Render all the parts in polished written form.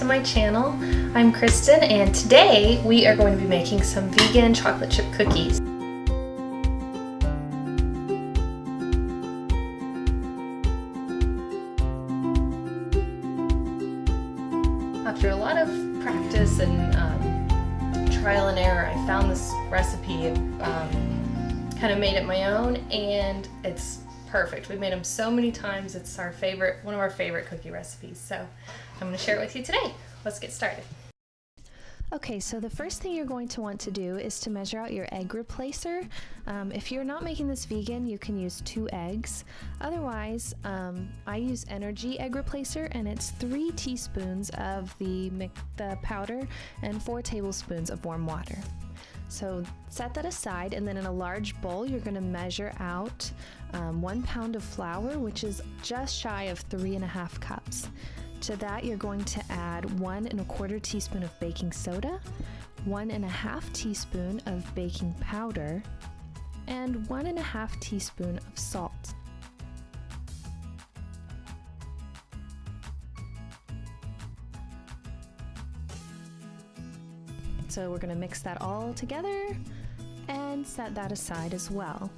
to my channel. I'm Kristen and today we are going to be making some vegan chocolate chip cookies. After a lot of practice and trial and error, I found this recipe, kind of made it my own, and it's perfect. We've made them so many times. It's our favorite, one of our favorite cookie recipes. So I'm going to share it with you today. Let's get started. Okay, so the first thing you're going to want to do is to measure out your egg replacer. If you're not making this vegan, you can use 2 eggs. Otherwise, I use Ener-G egg replacer, and it's 3 teaspoons of the powder and 4 tablespoons of warm water. So set that aside, and then in a large bowl, you're going to measure out 1 pound of flour, which is just shy of 3.5 cups. To that, you're going to add 1 1/4 teaspoon of baking soda, 1 1/2 teaspoon of baking powder, and 1 1/2 teaspoon of salt. So we're going to mix that all together and set that aside as well.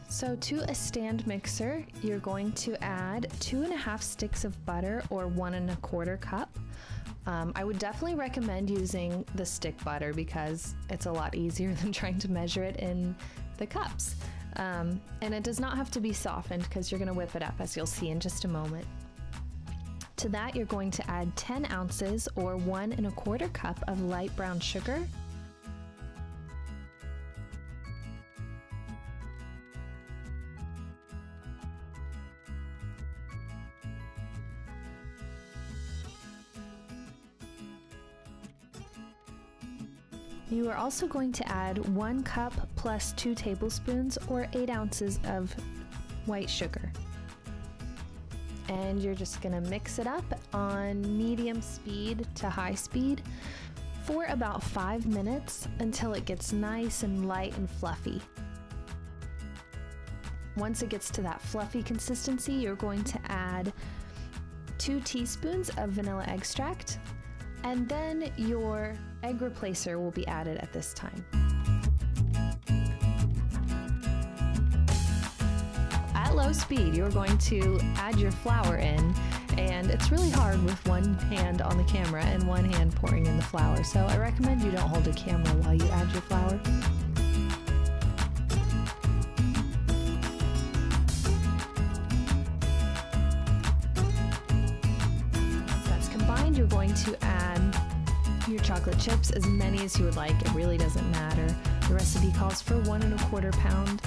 So to a stand mixer, you're going to add 2 1/2 sticks of butter, or 1 1/4 cup. I would definitely recommend using the stick butter because it's a lot easier than trying to measure it in the cups. And it does not have to be softened because you're going to whip it up, as you'll see in just a moment. To that, you're going to add 10 ounces or 1 1/4 cup of light brown sugar, You are also going to add 1 cup plus 2 tablespoons or 8 ounces of white sugar. And you're just going to mix it up on medium speed to high speed for about 5 minutes until it gets nice and light and fluffy. Once it gets to that fluffy consistency, you're going to add 2 teaspoons of vanilla extract, and then your egg replacer will be added at this time. At low speed, you're going to add your flour in, and it's really hard with one hand on the camera and one hand pouring in the flour, so I recommend you don't hold a camera while you add your flour. Once that's combined, you're going to add your chocolate chips, as many as you would like. It really doesn't matter. The recipe calls for 1 1/4 pound.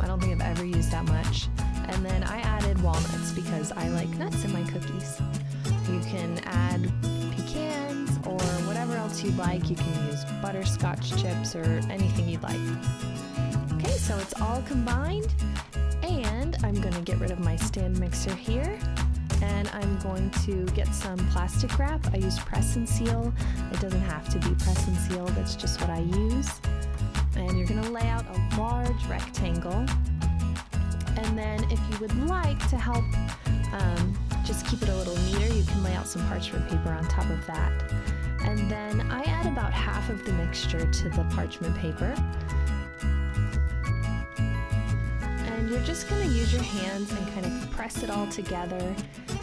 I don't think I've ever used that much. And then I added walnuts because I like nuts in my cookies. You can add pecans or whatever else you'd like. You can use butterscotch chips or anything you'd like. Okay, so it's all combined, and I'm going to get rid of my stand mixer here. And I'm going to get some plastic wrap. I use press and seal. It doesn't have to be press and seal, that's just what I use. And you're going to lay out a large rectangle. And then if you would like to help just keep it a little neater, you can lay out some parchment paper on top of that. And then I add about half of the mixture to the parchment paper. And you're just going to use your hands and kind of press it all together.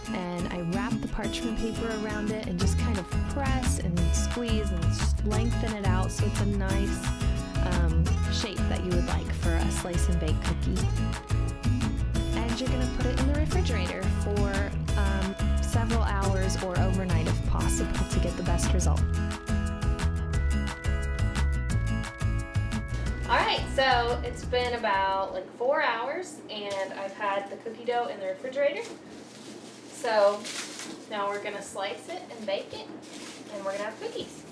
And I wrap the parchment paper around it and just kind of press and squeeze and lengthen it out so it's a nice shape that you would like for a slice and bake cookie. And you're going to put it in the refrigerator for several hours or overnight if possible to get the best result. Alright, so it's been about like 4 hours and I've had the cookie dough in the refrigerator. So now we're going to slice it and bake it, and we're going to have cookies.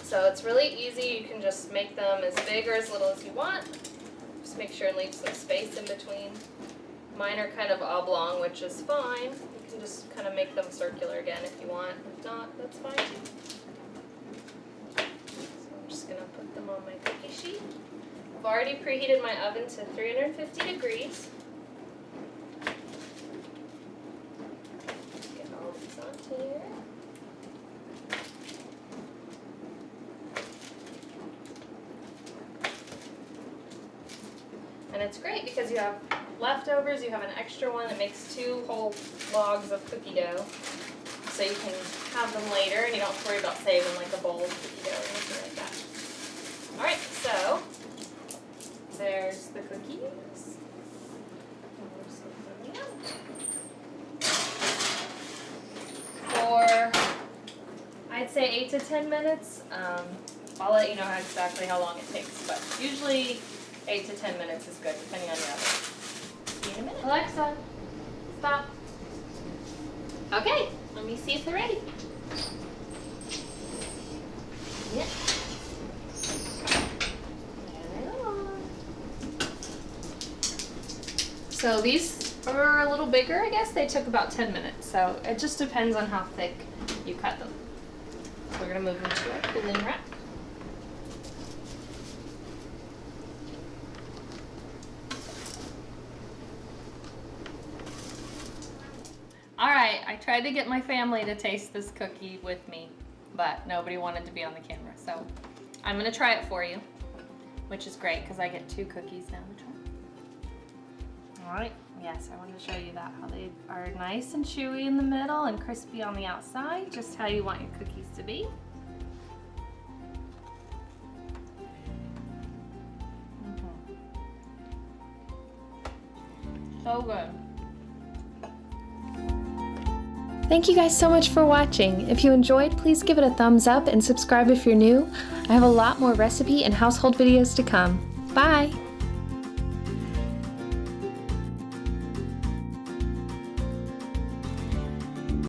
So it's really easy. You can just make them as big or as little as you want. Just make sure and leave some space in between. Mine are kind of oblong, which is fine. You can just kind of make them circular again if you want. If not, that's fine too. So I'm just going to put them on my cookie sheet. I've already preheated my oven to 350 degrees. And it's great because you have leftovers, you have an extra one that makes 2 whole logs of cookie dough. So you can have them later and you don't have to worry about saving like a bowl of cookie dough or anything like that. Alright, so there's the cookies. For, I'd say 8 to 10 minutes. I'll let you know exactly how long it takes, but usually 8 to 10 minutes is good, depending on your oven. See you in a minute. Alexa, stop. Okay, let me see if they're ready. Yeah. There they are. So these are a little bigger, I guess. They took about 10 minutes, so it just depends on how thick you cut them. So we're gonna move them to our cooling rack. Alright, I tried to get my family to taste this cookie with me, but nobody wanted to be on the camera, so I'm gonna try it for you, which is great because I get 2 cookies now to try. Alright, yes, I wanted to show you that, how they are nice and chewy in the middle and crispy on the outside, just how you want your cookies to be. So good. Thank you guys so much for watching. If you enjoyed, please give it a thumbs up and subscribe if you're new. I have a lot more recipe and household videos to come. Bye!